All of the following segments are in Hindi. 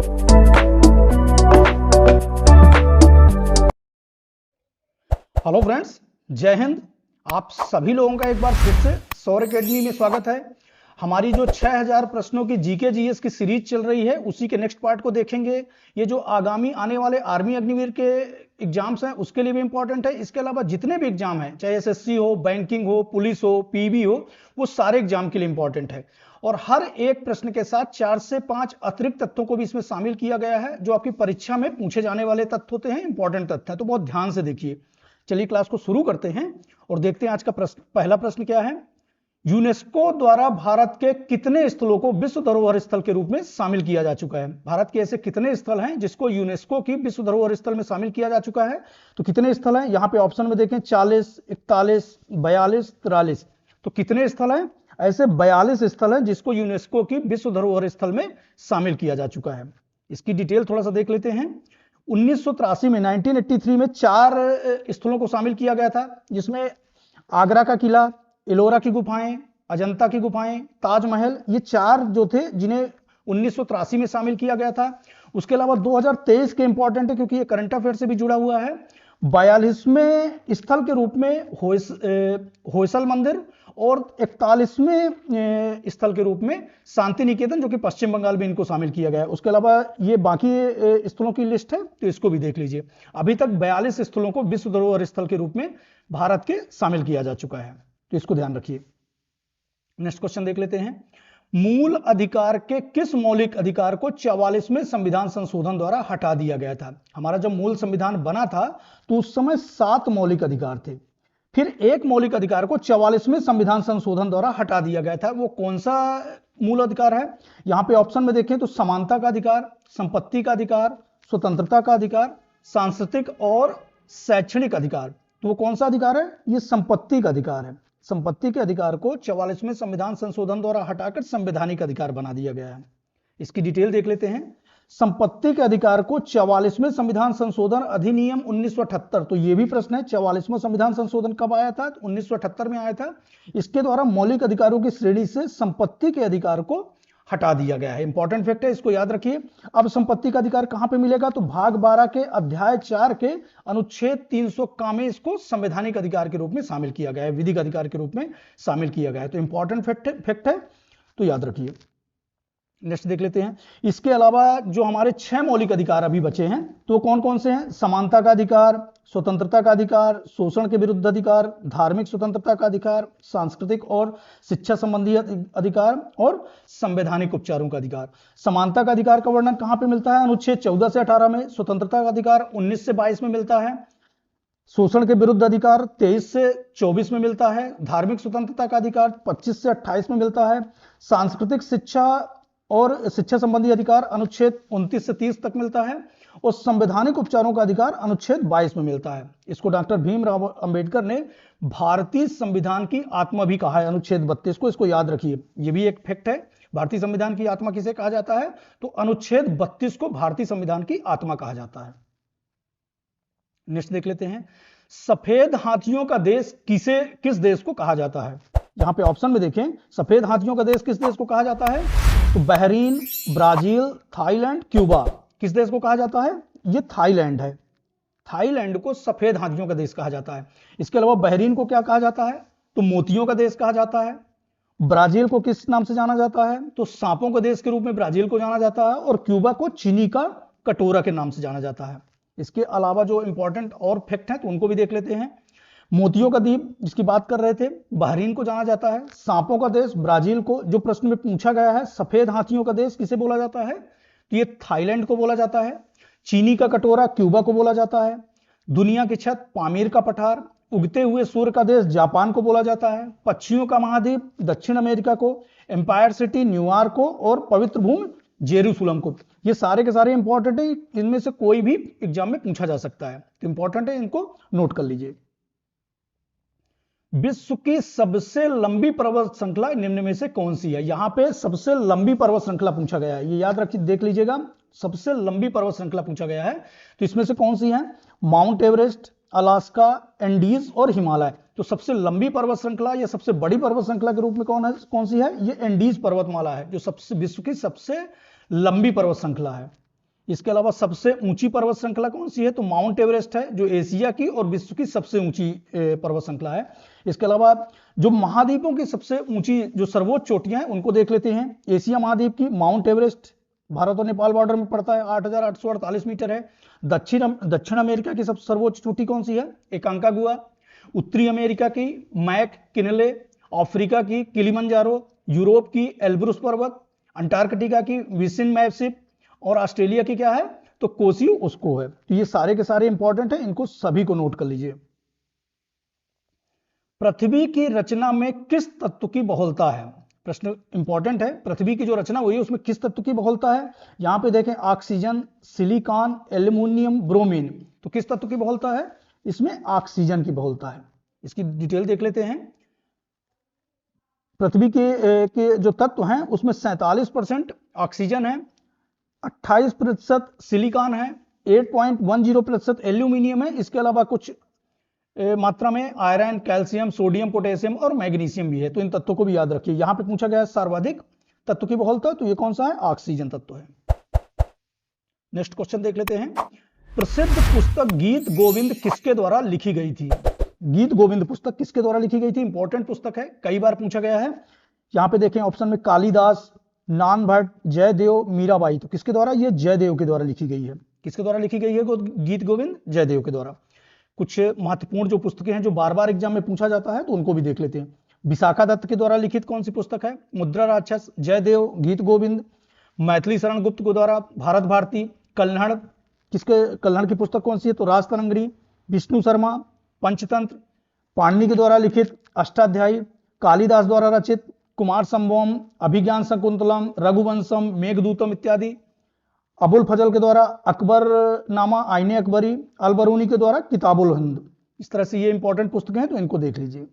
हेलो फ्रेंड्स, जय हिंद। आप सभी लोगों का एक बार फिर से सौर एकेडमी में स्वागत है। हमारी जो 6000 प्रश्नों की जीके जीएस की सीरीज चल रही है, उसी के नेक्स्ट पार्ट को देखेंगे। ये जो आगामी आने वाले आर्मी अग्निवीर के एग्जाम्स हैं, उसके लिए भी इंपॉर्टेंट है। इसके अलावा जितने भी एग्जाम हैं, चाहे एसएससी हो, बैंकिंग हो, पुलिस हो, पीबी हो, वो सारे एग्जाम के लिए इंपॉर्टेंट है। और हर एक प्रश्न के साथ 4 से 5 अतिरिक्त तथ्यों को भी इसमें शामिल किया गया है, जो आपकी परीक्षा में पूछे जाने वाले तथ्य होते हैं, इंपॉर्टेंट तथ्य हैं। तो बहुत ध्यान से देखिए। चलिए क्लास को शुरू करते हैं और देखते हैं आज का पहला प्रश्न क्या है। यूनेस्को द्वारा भारत के कितने स्थलों को विश्व धरोहर स्थल के रूप में शामिल किया जा चुका है? भारत के ऐसे कितने स्थल हैं जिसको यूनेस्को की विश्व धरोहर स्थल में शामिल किया जा चुका है? तो कितने स्थल हैं? यहां पे ऑप्शन में देखें, 40, 41, 42, 43। तो कितने स्थल हैं? ऐसे 42 स्थल हैं जिसको यूनेस्को की विश्व धरोहर स्थल में शामिल किया जा चुका है। इसकी डिटेल थोड़ा सा देख लेते हैं। 1983 में 1983 में 4 स्थलों को शामिल किया गया था, जिसमें आगरा का किला, एलोरा की गुफाएं, अजंता की गुफाएं, ताजमहल, ये 4 जो थे जिन्हें 1983 में शामिल किया गया था। उसके अलावा 2023 के इंपॉर्टेंट है क्योंकि ये करंट अफेयर से भी जुड़ा हुआ है। 42वें स्थल के रूप में होयसल मंदिर और 41वें स्थल के रूप में शांति निकेतन, जो कि पश्चिम बंगाल में इनको शामिल किया गया है। उसके अलावा ये बाकी स्थलों की लिस्ट है, तो इसको भी देख लीजिए। अभी तक 42 स्थलों को विश्व धरोहर स्थल के रूप में भारत के शामिल किया जा चुका है, तो इसको ध्यान रखिए। नेक्स्ट क्वेश्चन देख लेते हैं। मूल अधिकार के किस मौलिक अधिकार को 44वें संविधान संशोधन द्वारा हटा दिया गया था? हमारा जब मूल संविधान बना था तो उस समय 7 मौलिक अधिकार थे, फिर एक मौलिक अधिकार को 44वें संविधान संशोधन द्वारा हटा दिया गया था। वो कौन सा मूल अधिकार है? यहां पे ऑप्शन में देखें तो समानता का अधिकार, संपत्ति का अधिकार, स्वतंत्रता का अधिकार, सांस्कृतिक और शैक्षणिक अधिकार। तो वो कौन सा अधिकार है? ये संपत्ति का अधिकार है। संपत्ति के अधिकार को 44वें संविधान संशोधन द्वारा हटाकर संवैधानिक अधिकार बना दिया गया है। इसकी डिटेल देख लेते हैं। संपत्ति के अधिकार को 44वें संविधान संशोधन अधिनियम 1978, तो ये भी प्रश्न है, 44वां संविधान संशोधन कब आया था? 1978 में आया था। इसके द्वारा मौलिक अधिकारों की श्रेणी से संपत्ति के अधिकार को हटा दिया गया है। इंपॉर्टेंट फैक्ट है, इसको याद रखिए। अब संपत्ति का अधिकार कहां पे मिलेगा? तो भाग 12 के अध्याय 4 के अनुच्छेद 300 में इसको संवैधानिक अधिकार के रूप में शामिल किया गया है, विधिक अधिकार के रूप में शामिल किया गया है। तो इंपॉर्टेंट फैक्ट है, तो याद रखिए। नेक्स्ट देख लेते हैं। इसके अलावा जो हमारे 6 मौलिक अधिकार अभी बचे हैं, तो कौन कौन से हैं? समानता का अधिकार, स्वतंत्रता का अधिकार, शोषण के विरुद्ध अधिकार, धार्मिक स्वतंत्रता का अधिकार, सांस्कृतिक और शिक्षा संबंधी अधिकार और संवैधानिक उपचारों का अधिकार। समानता का अधिकार का वर्णन कहां पे मिलता है? अनुच्छेद 14 से 18 में। स्वतंत्रता का अधिकार 19 से 22 में मिलता है। शोषण के विरुद्ध अधिकार 23 से 24 में मिलता है। धार्मिक स्वतंत्रता का अधिकार 25 से 28 में मिलता है। सांस्कृतिक शिक्षा और शिक्षा संबंधी अधिकार अनुच्छेद 29 से 30 तक मिलता है। और संवैधानिक उपचारों का अधिकार अनुच्छेद 22 में मिलता है। इसको डॉक्टर भीमराव अंबेडकर ने भारतीय संविधान की आत्मा भी कहा है, अनुच्छेद 32 को। इसको याद रखिए, ये भी एक फैक्ट है। भारतीय संविधान की आत्मा किसे कहा जाता है? तो अनुच्छेद 32 को भारतीय संविधान की आत्मा कहा जाता है। नेक्स्ट देख लेते हैं। सफेद हाथियों का देश किस देश को कहा जाता है? यहां पे ऑप्शन में देखें, सफेद हाथियों का देश किस देश को कहा जाता है? तो बहरीन, ब्राजील, थाईलैंड, क्यूबा। किस देश को कहा जाता है? ये थाईलैंड है। थाईलैंड को सफेद हाथियों का देश कहा जाता है। इसके अलावा बहरीन को क्या कहा जाता है? तो मोतियों का देश कहा जाता है। ब्राजील को किस नाम से जाना जाता है? तो सांपों के देश के रूप में ब्राजील को जाना जाता है। और क्यूबा को चीनी का कटोरा के नाम से जाना जाता है। इसके अलावा जो इंपॉर्टेंट और फैक्ट हैं, तो उनको भी देख लेते हैं। मोतियों का द्वीप जिसकी बात कर रहे थे, बहरीन को जाना जाता है। सांपों का देश ब्राजील को, जो प्रश्न में पूछा गया है, सफेद हाथियों का देश किसे बोला जाता है? तो ये थाईलैंड को बोला जाता है। चीनी का कटोरा क्यूबा को बोला जाता है। दुनिया की छत पामीर का पठार, उगते हुए सूर्य का देश जापान को बोला जाता है। पक्षियों का महाद्वीप दक्षिण अमेरिका को, एम्पायर सिटी न्यूयॉर्क को और पवित्र भूमि जेरूसलम को। ये सारे के सारे इंपॉर्टेंट है, इनमें से कोई भी एग्जाम में पूछा जा सकता है, तो इंपॉर्टेंट है, इनको नोट कर लीजिए। विश्व की सबसे लंबी पर्वत श्रृंखला निम्न में से कौन सी है? यहां पे सबसे लंबी पर्वत श्रृंखला पूछा गया है, ये याद रखिए, देख लीजिएगा। सबसे लंबी पर्वत श्रृंखला पूछा गया है, तो इसमें से कौन सी है? माउंट एवरेस्ट, अलास्का, एंडीज और हिमालय। तो सबसे लंबी पर्वत श्रृंखला या सबसे बड़ी पर्वत श्रृंखला के रूप में कौन सी है? ये एंडीज पर्वतमाला है, जो सबसे विश्व की सबसे लंबी पर्वत श्रृंखला है। इसके अलावा सबसे ऊंची पर्वत श्रृंखला कौन सी है? तो माउंट एवरेस्ट है, जो एशिया की और विश्व की सबसे ऊंची पर्वत श्रृंखला है। इसके अलावा जो महाद्वीपों की सबसे ऊंची जो सर्वोच्च चोटियां हैं उनको देख लेते हैं। एशिया महाद्वीप की माउंट एवरेस्ट भारत और नेपाल बॉर्डर में पड़ता है, 8,848 मीटर है। दक्षिण अमेरिका की सबसे सर्वोच्च चोटी कौन सी है? एकांकागुआ। उत्तरी अमेरिका की मैक किनले, अफ्रीका की किलिमंजारो, यूरोप की एल्ब्रुस पर्वत, अंटार्कटिका की विसिन मैसिप और ऑस्ट्रेलिया की क्या है? तो कोसी उसको है। तो ये सारे के सारे इंपॉर्टेंट है, इनको सभी को नोट कर लीजिए। पृथ्वी की रचना में किस तत्व की बहुलता है? प्रश्न इंपॉर्टेंट है। पृथ्वी की जो रचना हुई है उसमें किस तत्व की बहुलता है? यहां पे देखें, ऑक्सीजन, सिलिकॉन, एल्यूमिनियम, ब्रोमीन। तो किस तत्व की बहुलता है? इसमें ऑक्सीजन की बहुलता है। इसकी डिटेल देख लेते हैं। पृथ्वी के जो तत्व हैं उसमें 47% ऑक्सीजन है, 28% सिलिकॉन है, 8.10% एल्यूमिनियम है। इसके अलावा कुछ मात्रा में आयरन, कैल्शियम, सोडियम, पोटेशियम और मैग्नीशियम भी है। तो इन तत्वों को भी याद रखिए। यहां पे पूछा गया है सर्वाधिक तत्व की बहुलता, तो ये कौन सा है? ऑक्सीजन तत्व है। नेक्स्ट क्वेश्चन देख लेते हैं। प्रसिद्ध पुस्तक गीत गोविंद किसके द्वारा लिखी गई थी? गीत गोविंद पुस्तक किसके द्वारा लिखी गई थी? इंपॉर्टेंट पुस्तक है, कई बार पूछा गया है। यहां पे देखें ऑप्शन में कालिदास, नानभट्ट, जयदेव, मीराबाई। तो किसके द्वारा? ये जयदेव के द्वारा लिखी गई है। किसके द्वारा लिखी गई है गीत गोविंद? जयदेव के द्वारा। कुछ महत्वपूर्ण जो पुस्तकें हैं जो बार बार एग्जाम में पूछा जाता है, तो उनको भी देख लेते हैं। विशाखा दत्त के द्वारा लिखित कौन सी पुस्तक है? मुद्रा राक्षस, जयदेव, गीत गोविंद। मैथिली शरण गुप्त के द्वारा भारत भारती। कल्हड़, कल्हड़ की पुस्तक कौन सी है? तो राजतरंगिणी। विष्णु शर्मा, पंचतंत्र। पाणिनि के द्वारा लिखित अष्टाध्यायी। कालिदास द्वारा रचित कुमार संभवम, अभिज्ञान शकुंतलम, रघुवंशम, मेघदूतम इत्यादि। अबुल फजल के द्वारा अकबर नामा, आईने अकबरी। अलबरूनी के द्वारा किताबुल हिंद। इस तरह से ये इंपॉर्टेंट पुस्तकें हैं, तो इनको देख लीजिए।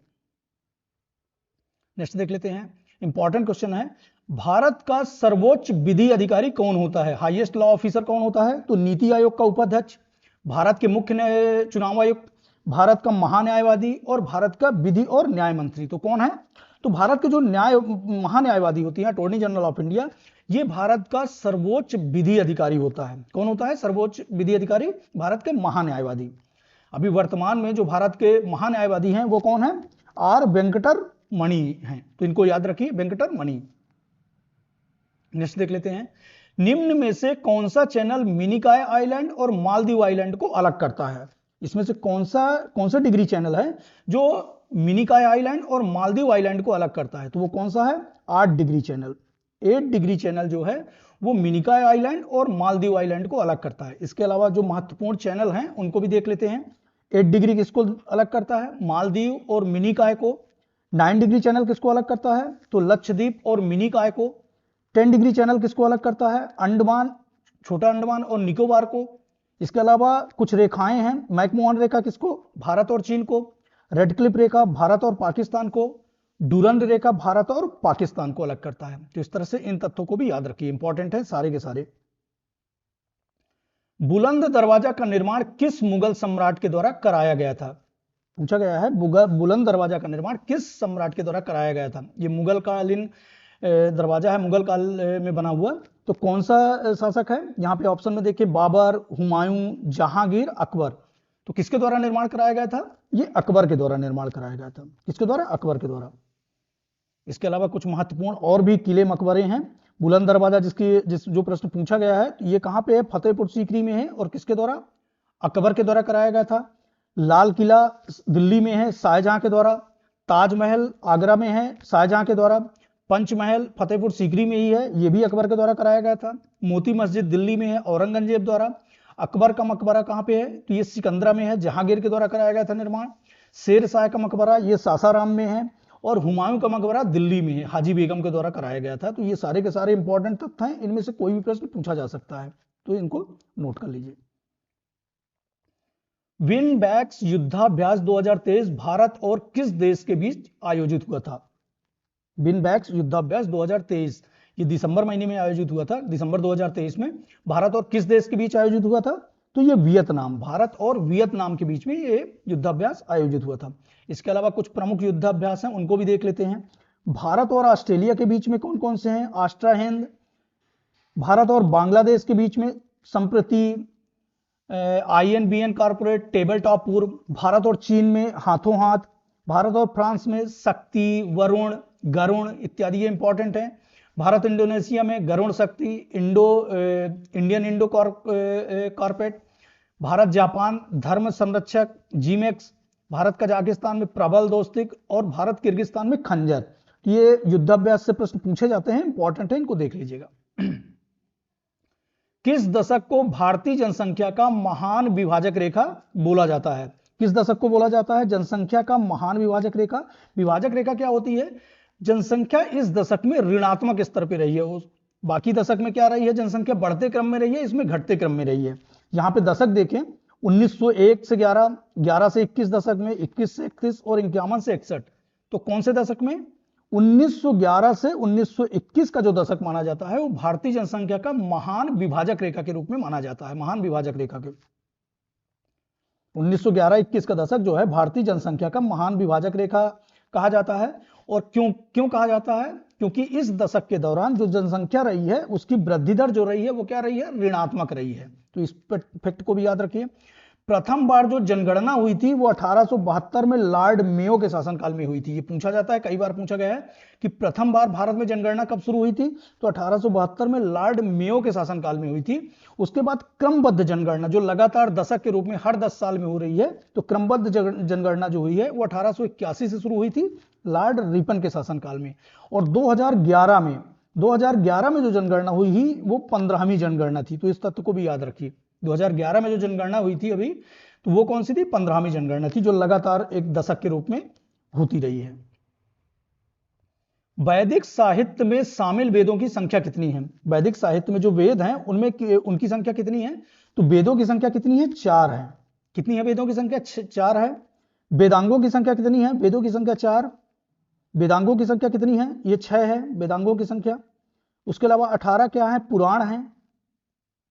नेक्स्ट देख लेते हैं। इंपॉर्टेंट क्वेश्चन है, भारत का सर्वोच्च विधि अधिकारी कौन होता है? हाईएस्ट लॉ ऑफिसर कौन होता है? तो नीति आयोग का उपाध्यक्ष, भारत के मुख्य चुनाव आयुक्त, भारत का महान्यायवादी और भारत का विधि और न्याय मंत्री। तो कौन है? तो भारत के जो महान्यायवादी होती है, अटॉर्नी जनरल ऑफ इंडिया, ये भारत का सर्वोच्च विधि अधिकारी होता है। कौन होता है सर्वोच्च विधि अधिकारी? भारत के महान्यायवादी। अभी वर्तमान में जो भारत के महान्यायवादी हैं वो कौन है? आर वेंकटर मणि हैं। तो इनको याद रखिए, वेंकटर मणि। नेक्स्ट देख लेते हैं। निम्न में से कौन सा चैनल मिनिकॉय आइलैंड और मालदीव आइलैंड को अलग करता है? इसमें से कौन सा डिग्री चैनल है जो मिनिकॉय आइलैंड और मालदीव आइलैंड को अलग करता है? तो वो कौन सा है? 8 डिग्री चैनल। 8 डिग्री चैनल जो है वो मिनिकॉय आइलैंड और मालदीव आइलैंड को अलग करता है। इसके अलावा जो महत्वपूर्ण चैनल हैं उनको भी देख लेते हैं। 8 डिग्री किसको अलग करता है? मालदीव और मिनिकॉय को। 9 डिग्री चैनल किसको अलग करता है? तो लक्षद्वीप और मिनिकॉय को। 10 डिग्री चैनल किसको अलग करता है? अंडमान, छोटा अंडमान और निकोबार को। इसके अलावा कुछ रेखाएं हैं, मैकमोहन रेखा किसको? भारत और चीन को। रेड क्लिफ रेखा भारत और पाकिस्तान को। डूरंड रेखा भारत और पाकिस्तान को अलग करता है। तो इस तरह से इन तथ्यों को भी याद रखिए, इंपॉर्टेंट है सारे के सारे। बुलंद दरवाजा का निर्माण किस मुगल सम्राट के द्वारा कराया गया था? पूछा गया है, बुलंद दरवाजा का निर्माण किस सम्राट के द्वारा कराया गया था? ये मुगल कालीन दरवाजा है, मुगल काल में बना हुआ। तो कौन सा शासक है? यहाँ पे ऑप्शन में देखिए, बाबर, हुमायूं, जहांगीर, अकबर। तो किसके द्वारा निर्माण कराया गया था? ये अकबर के द्वारा निर्माण कराया गया था। किसके द्वारा? अकबर के द्वारा। इसके अलावा कुछ महत्वपूर्ण और भी किले मकबरे हैं। बुलंद दरवाजा जो प्रश्न पूछा गया है, तो ये कहाँ पे है? फतेहपुर सीकरी में है। और किसके द्वारा? अकबर के द्वारा कराया गया था। लाल किला दिल्ली में है, शाहजहां के द्वारा। ताजमहल आगरा में है, शाहजहां के द्वारा। पंचमहल फतेहपुर सीकरी में ही है, ये भी अकबर के द्वारा कराया गया था। मोती मस्जिद दिल्ली में है, औरंगजेब द्वारा। अकबर का मकबरा कहाँ पे है? तो ये सिकंदरा में है, जहांगीर के द्वारा कराया गया था निर्माण। शेर शाह का मकबरा ये सासाराम में है। और हुमायूं का मकबरा दिल्ली में है, हाजी बेगम के द्वारा कराया गया था। तो ये सारे के सारे इंपॉर्टेंट तथ्य हैं, इनमें से कोई भी प्रश्न पूछा जा सकता है, तो इनको नोट कर लीजिए। विनबैक्स युद्धाभ्यास 2023 भारत और किस देश के बीच आयोजित हुआ था? विनबैक्स युद्धाभ्यास 2023 ये दिसंबर महीने में आयोजित हुआ था। दिसंबर 2023 में भारत और किस देश के बीच आयोजित हुआ था? तो ये वियतनाम, भारत और वियतनाम के बीच में ये युद्धाभ्यास आयोजित हुआ था। इसके अलावा कुछ प्रमुख युद्धाभ्यास हैं, उनको भी देख लेते हैं। भारत और ऑस्ट्रेलिया के बीच में कौन कौन से हैं? ऑस्ट्रा हिंद। भारत और बांग्लादेश के बीच में संप्रति, INBN कॉर्पोरेट, टेबल टॉप पूर्व, भारत और चीन में हाथों हाथ, भारत और फ्रांस में शक्ति, वरुण, गरुण इत्यादि ये इंपॉर्टेंट है। भारत इंडोनेशिया में गरुण शक्ति, Indian Indo corporate, Bharat Japan धर्म संरक्षक, जीमेक्स, भारत कजाकिस्तान में प्रबल दोस्तिक और भारत किर्गिस्तान में खंजर। ये युद्धाभ्यास से प्रश्न पूछे जाते हैं, इंपॉर्टेंट है, इनको देख लीजिएगा। किस दशक को भारतीय जनसंख्या का महान विभाजक रेखा बोला जाता है? किस दशक को बोला जाता है जनसंख्या का महान विभाजक रेखा? विभाजक रेखा क्या होती है? जनसंख्या इस दशक में ऋणात्मक स्तर पर रही है, उस बाकी दशक में क्या रही है? जनसंख्या बढ़ते क्रम में रही है, इसमें घटते क्रम में रही है। यहाँ पे दशक देखें, 1901 से 11, 11 से 21 दशक में, 21 से 31 और 51 से 61। तो कौन से दशक में? 1911 से 1921 का जो दशक माना जाता है वो भारतीय जनसंख्या का महान विभाजक रेखा के रूप में माना जाता है। महान विभाजक रेखा के 1911-21 का दशक जो है भारतीय जनसंख्या का महान विभाजक रेखा कहा जाता है। और क्यों कहा जाता है? क्योंकि इस दशक के दौरान जो जनसंख्या रही है उसकी वृद्धि दर जो रही है वो क्या रही है? ऋणात्मक रही है। तो इस फैक्ट को भी याद रखिए। प्रथम बार जो जनगणना हुई थी वो 1872 में लॉर्ड मेयो के शासनकाल में हुई थी। ये पूछा जाता है, कई बार पूछा गया है कि प्रथम बार भारत में जनगणना कब शुरू हुई थी? तो 1872 में लॉर्ड मेयो के शासनकाल में हुई थी। उसके बाद क्रमबद्ध जनगणना जो लगातार दशक के रूप में हर 10 साल में हो रही है, तो क्रमबद्ध जनगणना जो हुई है वो 1881 से शुरू हुई थी लॉर्ड रिपन के शासनकाल में। और 2011 में जो जनगणना हुई ही वो 15वीं जनगणना थी। तो इस तथ्य को भी याद रखिए। 2011 में जो जनगणना हुई थी अभी, तो वो कौन सी थी? 15वीं जनगणना थी, जो लगातार एक दशक के रूप में होती रही है। वैदिक साहित्य में शामिल वेदों की संख्या कितनी है? वैदिक साहित्य में जो वेद हैं उनमें उनकी संख्या कितनी है? तो वेदों की संख्या कितनी है? 4 है। कितनी है वेदों की संख्या? 4 है। वेदांगों की संख्या कितनी है? वेदों की संख्या 4। वेदांगों की संख्या कितनी है? ये 6 है वेदांगों की संख्या। उसके अलावा 18 क्या है? पुराण है।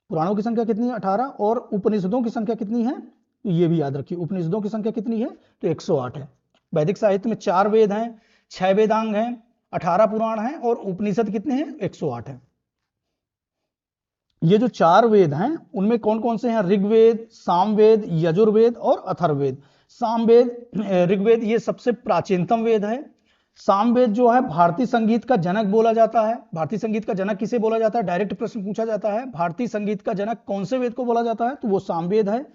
पुराणों की संख्या कितनी है? 18। और उपनिषदों की संख्या कितनी है? तो ये भी याद रखिए, उपनिषदों की संख्या कितनी है? तो 108 है। वैदिक साहित्य में 4 वेद हैं, 6 वेदांग हैं, 18 पुराण हैं और उपनिषद कितने हैं? 108 है। ये जो 4 वेद हैं उनमें कौन कौन से हैं? ऋग्वेद, सामवेद, यजुर्वेद और अथर्ववेद। सामवेद, ऋग्वेद ये सबसे प्राचीनतम वेद है। सामवेद जो है भारतीय संगीत का जनक बोला जाता है। भारतीय संगीत का जनक किसे बोला जाता है? डायरेक्ट प्रश्न पूछा जाता है, भारतीय संगीत का जनक कौन से वेद को बोला जाता है? तो वो सामवेद है।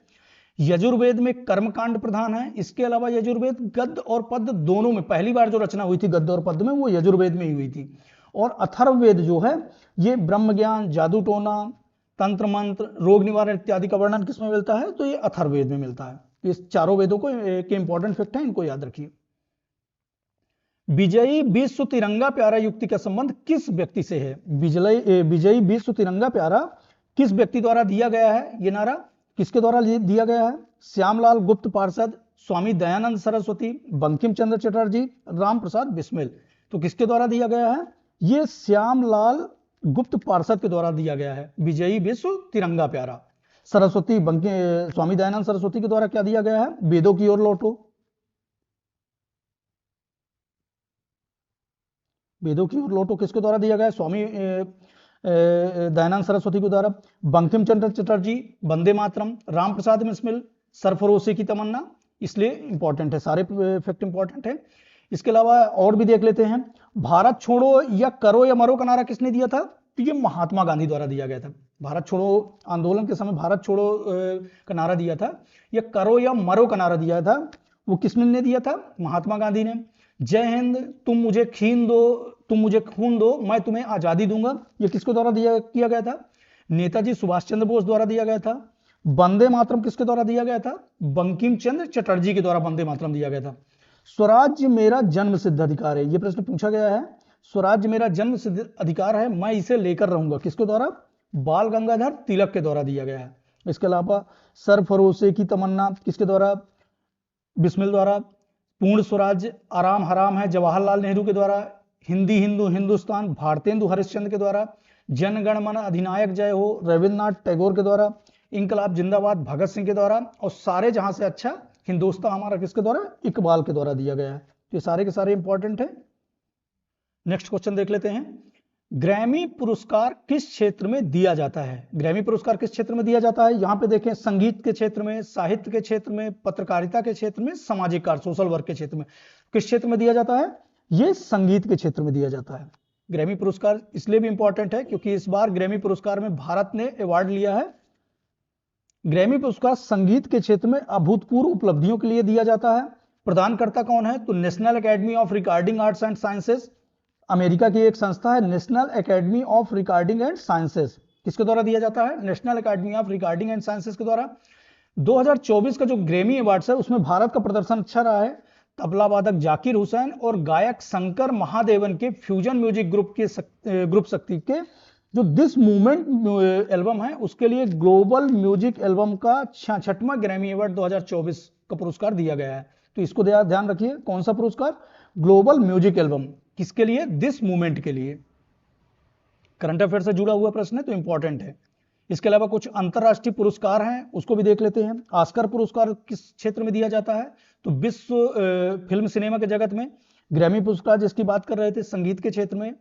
यजुर्वेद में कर्मकांड प्रधान है। इसके अलावा यजुर्वेद गद्य और पद्य दोनों में, पहली बार जो रचना हुई थी गद्य और पद्य में वो यजुर्वेद में ही हुई थी। और अथर्ववेद जो है ये ब्रह्म ज्ञान, जादू टोना, तंत्र मंत्र, रोग निवारण इत्यादि का वर्णन किसमें मिलता है? तो ये अथर्ववेद में मिलता है। इस चारों वेदों को के इंपॉर्टेंट फैक्ट है, इनको याद रखिए। विजयी विश्व तिरंगा प्यारा युक्ति का संबंध किस व्यक्ति से है? विजयी विश्व तिरंगा प्यारा किस व्यक्ति द्वारा दिया गया है? ये नारा किसके द्वारा दिया गया है? श्यामलाल गुप्त पार्षद, स्वामी दयानंद सरस्वती, बंकिम चंद्र चटर्जी, राम प्रसाद बिस्मिल। तो किसके द्वारा दिया गया है? ये श्यामलाल गुप्त पार्षद के द्वारा दिया गया है। विजयी विश्व तिरंगा प्यारा स्वामी दयानंद सरस्वती के द्वारा क्या दिया गया है? वेदों की ओर लौटो। वेदों की ओर लौटो किसके द्वारा दिया गया है? स्वामी दयानंद सरस्वती के द्वारा। बंकिम चंद्र चटर्जी वंदे मातरम, राम प्रसाद बिस्मिल सरफरोशी की तमन्ना। इसलिए इंपॉर्टेंट है, सारे फैक्ट इंपॉर्टेंट है। इसके अलावा और भी देख लेते हैं। भारत छोड़ो या करो या मरो का नारा किसने दिया था? तो ये महात्मा गांधी द्वारा दिया गया था। भारत छोड़ो आंदोलन के समय भारत छोड़ो का नारा दिया था। या करो या मरो का नारा दिया था, वो किसने दिया था? महात्मा गांधी ने। जय हिंद, तुम मुझे खून दो, मैं तुम्हें आजादी दूंगा, ये किसके द्वारा किया गया था? नेताजी सुभाष चंद्र बोस द्वारा दिया गया था। वंदे मातरम किसके द्वारा दिया गया था? बंकिम चंद्र चटर्जी के द्वारा वंदे मातरम दिया गया था। स्वराज्य मेरा जन्म सिद्ध अधिकार है, ये प्रश्न पूछा गया है। स्वराज्य मेरा जन्म सिद्ध अधिकार है, मैं इसे लेकर रहूंगा, किसके द्वारा? बाल गंगाधर तिलक के द्वारा दिया गया है। इसके अलावा सरफरोशी की तमन्ना किसके द्वारा? बिस्मिल द्वारा। पूर्ण स्वराज्य आराम हराम है, जवाहरलाल नेहरू के द्वारा। हिंदी हिंदू हिंदुस्तान भारतेंदु हरिश्चंद्र के द्वारा। जन गण मन अधिनायक जय हो रविन्द्रनाथ टैगोर के द्वारा। इंकलाब जिंदाबाद भगत सिंह के द्वारा। और सारे जहां से अच्छा हिंदुस्तान हमारा किसके द्वारा? इकबाल के द्वारा दिया गया है। तो ये सारे के सारे इंपॉर्टेंट है। नेक्स्ट क्वेश्चन देख लेते हैं। ग्रैमी पुरस्कार किस क्षेत्र में दिया जाता है? ग्रैमी पुरस्कार किस क्षेत्र में दिया जाता है? यहां पे देखें, संगीत के क्षेत्र में, साहित्य के क्षेत्र में, पत्रकारिता के क्षेत्र में, सामाजिक कार्य सोशल वर्क के क्षेत्र में। किस क्षेत्र में दिया जाता है? ये संगीत के क्षेत्र में दिया जाता है। ग्रैमी पुरस्कार इसलिए भी इंपॉर्टेंट है क्योंकि इस बार ग्रैमी पुरस्कार में भारत ने अवार्ड लिया है। ग्रैमी पुरस्कार संगीत के क्षेत्र में अभूतपूर्व उपलब्धियों के लिए दिया जाता है। प्रदानकर्ता कौन है? तो national academy of recording arts and sciences, America की एक संस्था है national academy of recording and sciences. किसके द्वारा दिया जाता है? National academy of recording and sciences के द्वारा। 2024 का जो ग्रैमी अवार्ड्स है उसमें भारत का प्रदर्शन अच्छा रहा है। तबला वादक जाकिर हुसैन और गायक शंकर महादेवन के फ्यूजन म्यूजिक ग्रुप शक्ति के जो दिस मूवमेंट एल्बम है उसके लिए ग्लोबल म्यूजिक एल्बम का 66वां ग्रैमी अवार्ड 2024 का पुरस्कार दिया गया है। तो इसको ध्यान रखिए, कौन सा पुरस्कार? Global music album. किसके लिए? दिस मूवमेंट के लिए। करंट अफेयर से जुड़ा हुआ प्रश्न है तो इंपॉर्टेंट है। इसके अलावा कुछ अंतरराष्ट्रीय पुरस्कार हैं, उसको भी देख लेते हैं। ऑस्कर पुरस्कार किस क्षेत्र में दिया जाता है? तो विश्व फिल्म सिनेमा के जगत में। ग्रैमी पुरस्कार जिसकी बात कर रहे थे संगीत के क्षेत्र में।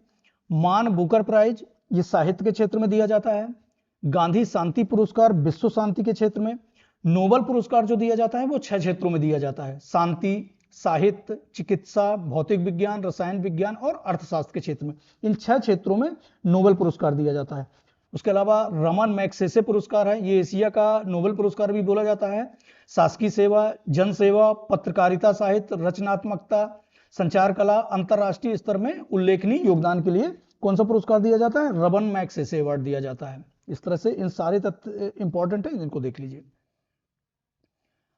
मान बुकर प्राइज ये साहित्य के क्षेत्र में दिया जाता है। गांधी शांति पुरस्कार विश्व शांति के क्षेत्र में। नोबेल पुरस्कार जो दिया जाता है वो 6 क्षेत्रों में दिया जाता है, शांति, साहित्य, चिकित्सा, भौतिक विज्ञान, रसायन विज्ञान और अर्थशास्त्र के क्षेत्र में। इन 6 क्षेत्रों में नोबेल पुरस्कार दिया जाता है। उसके अलावा रमन मैग्सेसे पुरस्कार है, ये एशिया का नोबेल पुरस्कार भी बोला जाता है। शासकीय सेवा, जन सेवा, पत्रकारिता, साहित्य, रचनात्मकता, संचार कला, अंतरराष्ट्रीय स्तर में उल्लेखनीय योगदान के लिए कौन सा पुरस्कार दिया जाता है? रमन मैग्सेसे अवार्ड दिया जाता है। इस तरह से इन सारे तथ्य इंपॉर्टेंट है, इनको देख लीजिए।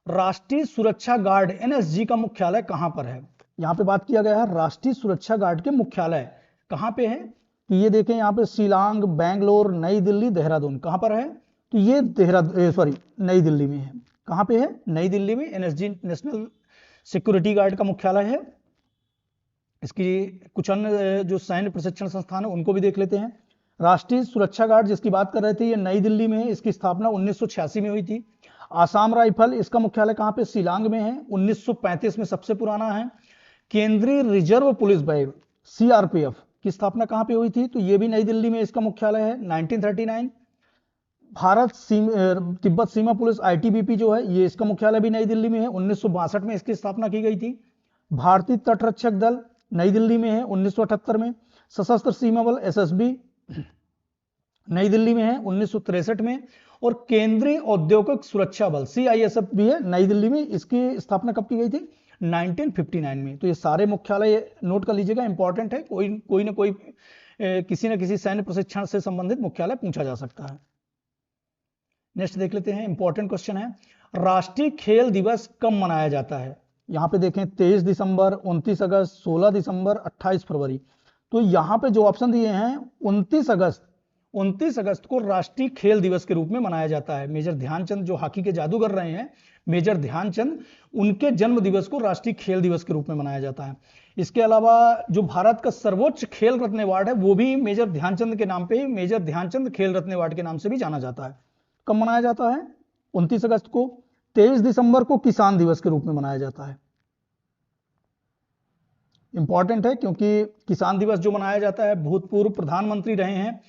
राष्ट्रीय सुरक्षा गार्ड एनएसजी का मुख्यालय कहां पर है? यहां पे बात किया गया है राष्ट्रीय सुरक्षा गार्ड के मुख्यालय कहां पे है? तो ये देखें यहाँ पे शिलांग, बेंगलोर, नई दिल्ली, देहरादून। कहां पर है? तो ये नई दिल्ली में है। कहां पे है? नई दिल्ली में एनएसजी नेशनल सिक्योरिटी गार्ड का मुख्यालय है। इसकी कुछ अन्य जो सैन्य प्रशिक्षण संस्थान है उनको भी देख लेते हैं। राष्ट्रीय सुरक्षा गार्ड जिसकी बात कर रहे थे ये नई दिल्ली में है। इसकी स्थापना 1986 में हुई थी। आसाम राइफल इसका मुख्यालय कहां पे? शिलांग में है। 1935 में सबसे पुराना है। केंद्रीय रिजर्व पुलिस बल सीआरपीएफ की स्थापना कहां पे हुई थी? तो ये भी नई दिल्ली में इसका मुख्यालय है, 1939। भारत तिब्बत सीमा पुलिस आईटीबीपी जो है ये इसका मुख्यालय भी नई दिल्ली में है, 1962 में इसकी स्थापना की गई थी। भारतीय तटरक्षक दल नई दिल्ली में है 1978 में। सशस्त्र सीमा बल एसएसबी नई दिल्ली में है 1963 में। और केंद्रीय औद्योगिक सुरक्षा बल सीआईएसएफ भी है नई दिल्ली में। इसकी स्थापना कब की गई थी? 1959 में। तो ये सारे मुख्यालय नोट कर लीजिएगा, इंपॉर्टेंट है। कोई ना कोई किसी न किसी सैन्य प्रशिक्षण से संबंधित मुख्यालय पूछा जा सकता है। नेक्स्ट देख लेते हैं, इंपॉर्टेंट क्वेश्चन है, राष्ट्रीय खेल दिवस कब मनाया जाता है? यहां पे देखें 23 दिसंबर, 29 अगस्त, 16 दिसंबर, 28 फरवरी। तो यहां पे जो ऑप्शन दिए हैं 29 अगस्त को राष्ट्रीय खेल दिवस के रूप में मनाया जाता है। मेजर ध्यानचंद जो हॉकी के जादूगर रहे हैं, मेजर ध्यानचंद, उनके जन्म दिवस को राष्ट्रीय खेल दिवस के रूप में मनाया जाता है। इसके अलावा जो भारत का सर्वोच्च खेल रत्न अवार्ड है वो भी मेजर ध्यानचंद के नाम पे ही मेजर ध्यानचंद खेल रत्न अवार्ड के नाम से भी जाना जाता है। कब मनाया जाता है? 29 अगस्त को। 23 दिसंबर को किसान दिवस के रूप में मनाया जाता है। इंपॉर्टेंट है क्योंकि किसान दिवस जो मनाया जाता है भूतपूर्व प्रधानमंत्री रहे हैं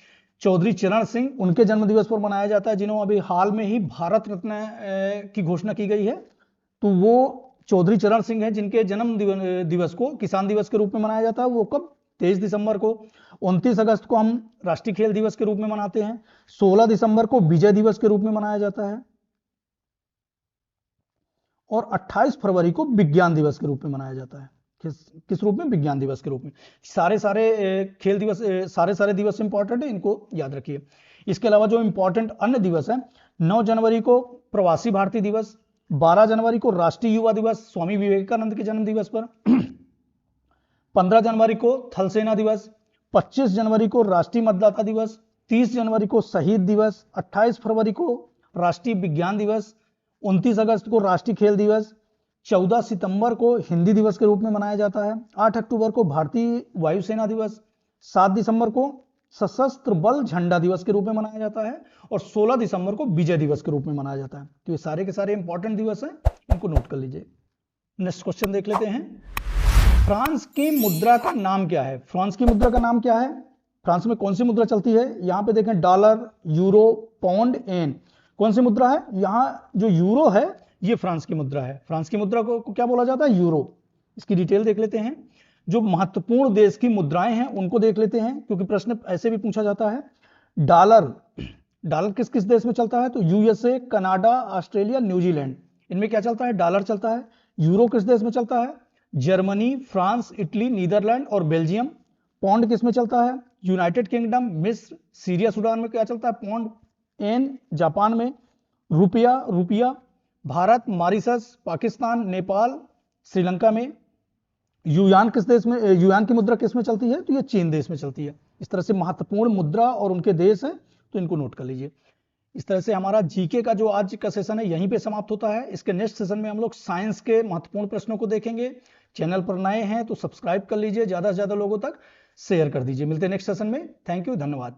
चौधरी चरण सिंह, उनके जन्म दिवस पर मनाया जाता है, जिन्होंने अभी हाल में ही भारत रत्न की घोषणा की गई है। तो वो चौधरी चरण सिंह हैं जिनके जन्म दिवस को किसान दिवस के रूप में मनाया जाता है। वो कब? 23 दिसंबर को। 29 अगस्त को हम राष्ट्रीय खेल दिवस के रूप में मनाते हैं। 16 दिसंबर को विजय दिवस के रूप में मनाया जाता है और 28 फरवरी को विज्ञान दिवस के रूप में मनाया जाता है। किस रूप में? विज्ञान दिवस के रूप में। सारे खेल दिवस, सारे दिवस इंपॉर्टेंट है, इनको याद रखिए। इसके अलावा जो इंपॉर्टेंट अन्य दिवस है, 9 जनवरी को प्रवासी भारतीय दिवस, 12 जनवरी को राष्ट्रीय युवा दिवस स्वामी विवेकानंद के जन्म दिवस पर, 15 जनवरी को थल सेना दिवस, 25 जनवरी को राष्ट्रीय मतदाता दिवस, 30 जनवरी को शहीद दिवस, 28 फरवरी को राष्ट्रीय विज्ञान दिवस, 29 अगस्त को राष्ट्रीय खेल दिवस, 14 सितंबर को हिंदी दिवस के रूप में मनाया जाता है, 8 अक्टूबर को भारतीय वायुसेना दिवस, 7 दिसंबर को सशस्त्र बल झंडा दिवस के रूप में मनाया जाता है और 16 दिसंबर को विजय दिवस के रूप में मनाया जाता है। तो ये सारे के सारे इंपॉर्टेंट दिवस हैं, इनको नोट कर लीजिए। नेक्स्ट क्वेश्चन देख लेते हैं, फ्रांस की मुद्रा का नाम क्या है? फ्रांस की मुद्रा का नाम क्या है? फ्रांस में कौन सी मुद्रा चलती है? यहाँ पे देखें डॉलर, यूरो, पाउंड, येन। कौन सी मुद्रा है? यहाँ जो यूरो है ये फ्रांस की मुद्रा है। फ्रांस की मुद्रा को क्या बोला जाता है? यूरो। इसकी डिटेल देख लेते हैं। जो महत्वपूर्ण देश की मुद्राएं हैं उनको देख लेते हैं, क्योंकि प्रश्न ऐसे भी पूछा जाता है। डॉलर, डॉलर किस किस देश में चलता है? तो यूएसए, कनाडा, ऑस्ट्रेलिया, न्यूजीलैंड, इनमें क्या चलता है? डॉलर चलता है। यूरो किस देश में चलता है? जर्मनी, फ्रांस, इटली, नीदरलैंड और बेल्जियम। पौंड किस में चलता है? यूनाइटेड किंगडम, मिस्र, सीरिया, सूडान में क्या चलता है? पौंड। एन जापान में। रुपया भारत, मॉरिशस, पाकिस्तान, नेपाल, श्रीलंका में। युआन किस देश में, युआन की मुद्रा किस में चलती है? तो ये चीन देश में चलती है। इस तरह से महत्वपूर्ण मुद्रा और उनके देश है, तो इनको नोट कर लीजिए। इस तरह से हमारा जीके का जो आज का सेशन है यहीं पे समाप्त होता है। इसके नेक्स्ट सेशन में हम लोग साइंस के महत्वपूर्ण प्रश्नों को देखेंगे। चैनल पर नए हैं तो सब्सक्राइब कर लीजिए, ज्यादा से ज्यादा लोगों तक शेयर कर दीजिए। मिलते हैं नेक्स्ट सेशन में। थैंक यू, धन्यवाद।